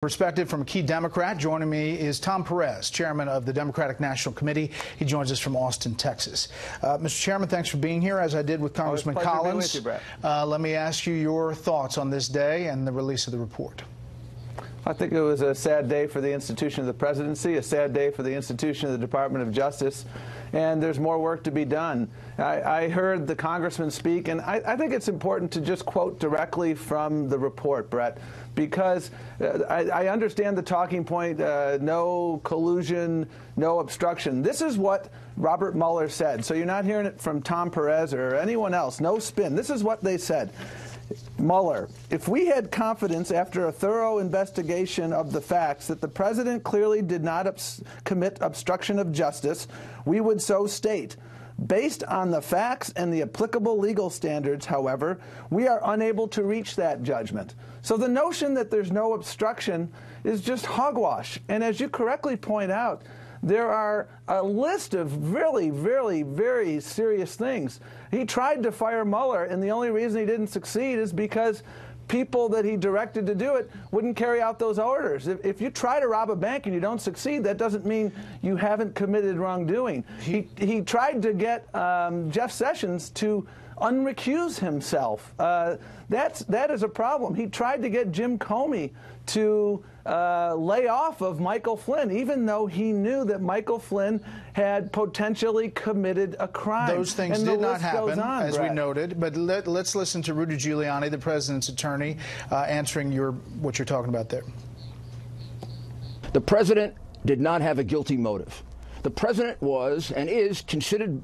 Perspective from a key Democrat. Joining me is Tom Perez, chairman of the Democratic National Committee. He joins us from Austin, Texas. Mr. Chairman, thanks for being here, as I did with Congressman Collins. With you, Brett. Let me ask you your thoughts on this day and the release of the report. I think it was a sad day for the institution of the presidency, a sad day for the institution of the Department of Justice, and there's more work to be done. I heard the congressman speak, and I think it's important to just quote directly from the report, Brett, because I understand the talking point, no collusion, no obstruction. This is what Robert Mueller said, so you're not hearing it from Tom Perez or anyone else, no spin. This is what they said. Mueller, if we had confidence after a thorough investigation of the facts that the president clearly did not commit obstruction of justice, we would so state. Based on the facts and the applicable legal standards, however, we are unable to reach that judgment. So the notion that there's no obstruction is just hogwash. And as you correctly point out, there are a list of really, really, very serious things. He tried to fire Mueller, and the only reason he didn't succeed is because people that he directed to do it wouldn't carry out those orders. If you try to rob a bank and you don't succeed, that doesn't mean you haven't committed wrongdoing. He tried to get Jeff Sessions to unrecuse himself. That is a problem. He tried to get Jim Comey to lay off of Michael Flynn, even though he knew that Michael Flynn had potentially committed a crime. Those things did not happen, as we noted. But let's listen to Rudy Giuliani, the president's attorney, answering what you're talking about there. The president did not have a guilty motive. The president was and is considered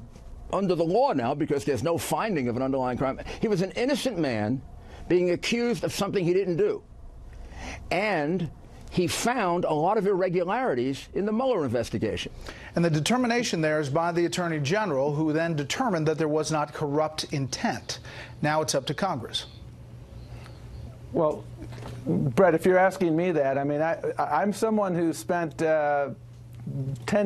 under the law now, because there's no finding of an underlying crime. He was an innocent man being accused of something he didn't do. And he found a lot of irregularities in the Mueller investigation. And the determination there is by the Attorney General, who then determined that there was not corrupt intent. Now it's up to Congress. Well, Brett, if you're asking me that, I mean, I'm someone who spent 10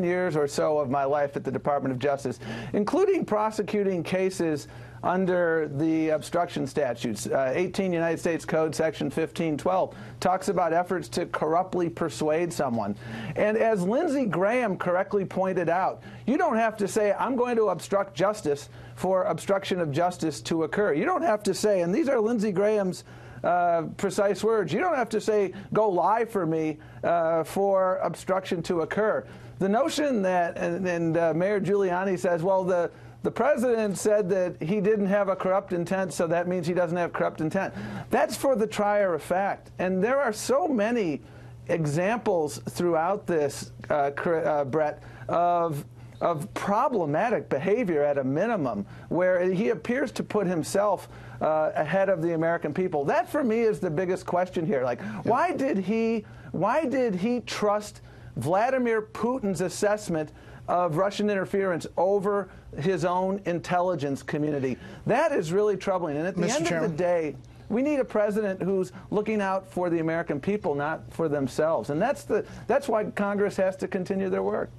years or so of my life at the Department of Justice, including prosecuting cases under the obstruction statutes. 18 United States Code Section 1512 talks about efforts to corruptly persuade someone. And as Lindsey Graham correctly pointed out, you don't have to say, I'm going to obstruct justice for obstruction of justice to occur. You don't have to say, and these are Lindsey Graham's precise words, you don't have to say, go lie for me for obstruction to occur. The notion that, and Mayor Giuliani says, well, the president said that he didn't have a corrupt intent, so that means he doesn't have corrupt intent. That's for the trier of fact. And there are so many examples throughout this, Brett, of problematic behavior at a minimum, where he appears to put himself ahead of the American people. That, for me, is the biggest question here. Like, why did he trust Vladimir Putin's assessment of Russian interference over his own intelligence community? That is really troubling. And at the end of the day, we need a president who's looking out for the American people, not for themselves. And that's why Congress has to continue their work.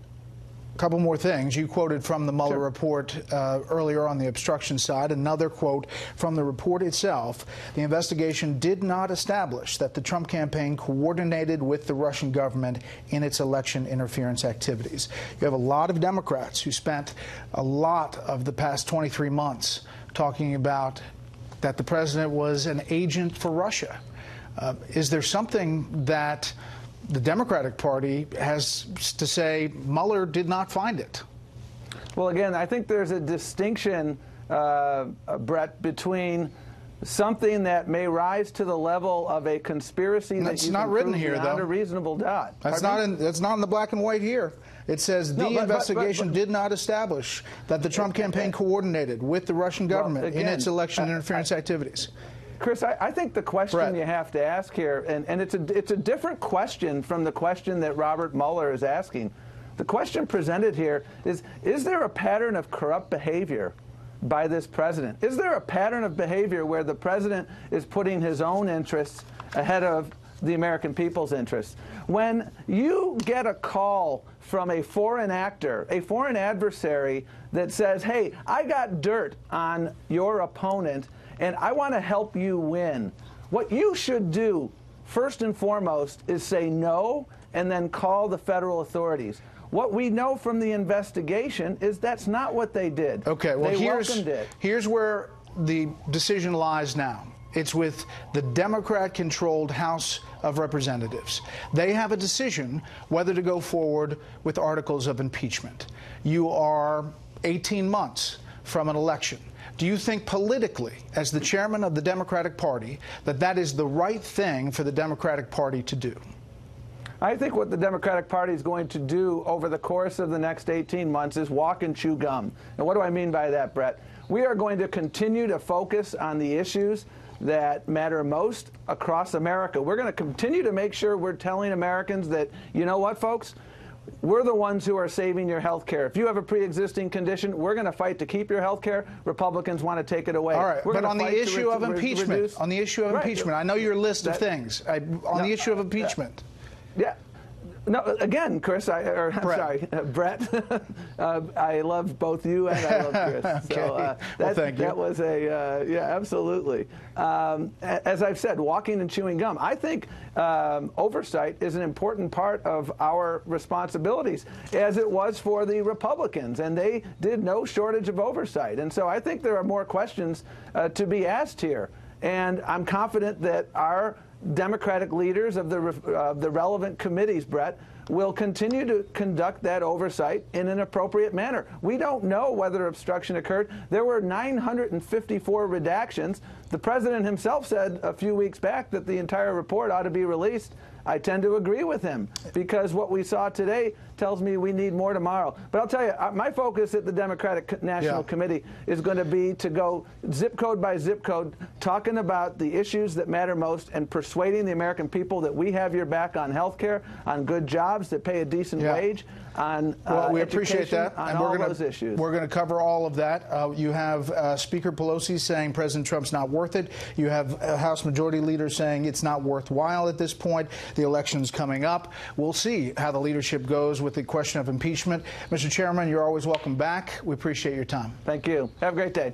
A couple more things. You quoted from the Mueller report earlier on the obstruction side. Another quote from the report itself. The investigation did not establish that the Trump campaign coordinated with the Russian government in its election interference activities. You have a lot of Democrats who spent a lot of the past 23 months talking about that the president was an agent for Russia. Is there something that the Democratic Party has to say Mueller did not find it? Well, again, I think there's a distinction, Brett, between something that may rise to the level of a conspiracy that you can prove beyond a reasonable doubt. That's not in the black and white here. It says the investigation did not establish that the Trump campaign coordinated with the Russian government in its election interference activities. Chris, I think the question you have to ask here, and it's a different question from the question that Robert Mueller is asking. The question presented here is there a pattern of corrupt behavior by this president? Is there a pattern of behavior where the president is putting his own interests ahead of the American people's interests? When you get a call from a foreign actor, a foreign adversary that says, hey, I got dirt on your opponent and I want to help you win, what you should do first and foremost, is say no and then call the federal authorities. What we know from the investigation is that's not what they did. Okay, well, they welcomed it. Here's where the decision lies now. It's with the Democrat-controlled House of Representatives. They have a decision whether to go forward with articles of impeachment. You are 18 months from an election. Do you think politically, as the chairman of the Democratic Party, that that is the right thing for the Democratic Party to do? I think what the Democratic Party is going to do over the course of the next 18 months is walk and chew gum. And what do I mean by that, Brett? We are going to continue to focus on the issues that matter most across America. We're going to continue to make sure we're telling Americans that, you know what, folks? We're the ones who are saving your health care. If you have a pre-existing condition, we're going to fight to keep your health care. Republicans want to take it away. All right, but on the issue of impeachment, I know your list of things. On the issue of impeachment. Yeah. No, again, Chris, Brett, I love both you and I love Chris. Okay. So, well, thank you. That was yeah, absolutely. As I've said, walking and chewing gum. I think oversight is an important part of our responsibilities, as it was for the Republicans, and they did no shortage of oversight. And so I think there are more questions to be asked here. And I'm confident that our Democratic leaders of the relevant committees, Brett, will continue to conduct that oversight in an appropriate manner. We don't know whether obstruction occurred. There were 954 redactions. The president himself said a few weeks back that the entire report ought to be released. I tend to agree with him, because what we saw today tells me we need more tomorrow. But I'll tell you, my focus at the Democratic National Committee is going to be to go zip code by zip code, talking about the issues that matter most and persuading the American people that we have your back on health care, on good jobs that pay a decent wage, on well, we appreciate that, on and all those issues. We're going to cover all of that. You have Speaker Pelosi saying President Trump's not worth it. You have House Majority Leader saying it's not worthwhile at this point. The election's coming up. We'll see how the leadership goes with the question of impeachment. Mr. Chairman, you're always welcome back. We appreciate your time. Thank you. Have a great day.